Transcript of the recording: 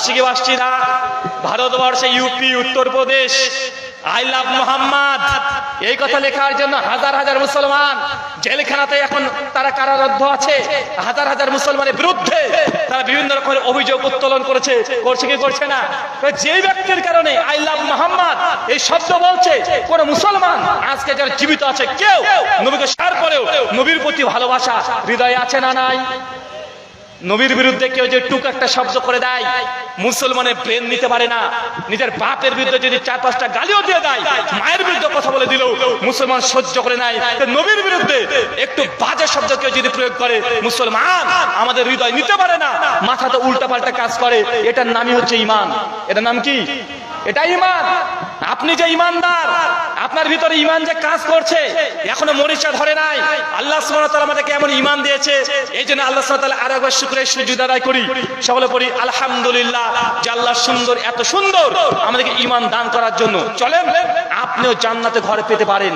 আসছি কি আসছি না? ভারতবর্ষে UP, Uttar Pradesh, I love Mohammad এই কথা লেখার জন্য হাজার হাজার মুসলমান জেলখানাতে এখন তারা কারারুদ্ধ আছে। হাজার হাজার মুসলমানের বিরুদ্ধে তারা বিভিন্ন রকমের অভিযোগ উত্তোলন করছে কি করছে না? যে ব্যক্তির কারণে আই লাভ মোহাম্মদ এই শব্দ বলছে কোন মুসলমান আজকে যারা জীবিত আছে, কেউ নবীকে সার পরেও নবীর প্রতি ভালোবাসা হৃদয়ে আছে না নাই? নবীর বিরুদ্ধে কেউ যে টুক একটা শব্দ করে দেয়, মুসলমানের ব্রেন নিতে পারে না। নিজের বাপের বিরুদ্ধে যদি 4-5টা গালিও দিয়ে দেয়, মায়ের বিরুদ্ধে কথা বলে দিলেও মুসলমান সহ্য করে নেয়। নবীর বিরুদ্ধে একটু বাজে শব্দ কেউ যদি প্রয়োগ করে, মুসলমান আমাদের হৃদয় নিতে পারে না, মাথাতে উল্টা পাল্টা কাজ করে। এটার নামই হচ্ছে ঈমান। এটার নাম কি? এটা ঈমান। আপনি যে ঈমানদার, আপনার ভিতরে ঈমান যে কাজ করছে, এখনো মরিচা ধরে নাই। আল্লাহ সুবহানাহু ওয়া তাআলা আমাদেরকে এমন ঈমান দিয়েছে, এইজন্য আল্লাহ সুবহানাহু ওয়া তাআলা আরেকবার শুকরিয়া সুজুদ আদায় করি, সকলে পড়ি আলহামদুলিল্লাহ, যে আল্লাহ সুন্দর, এত সুন্দর আমাদেরকে ঈমান দান করার জন্য। চলেন আপনিও জান্নাতে ঘরে পেতে পারেন।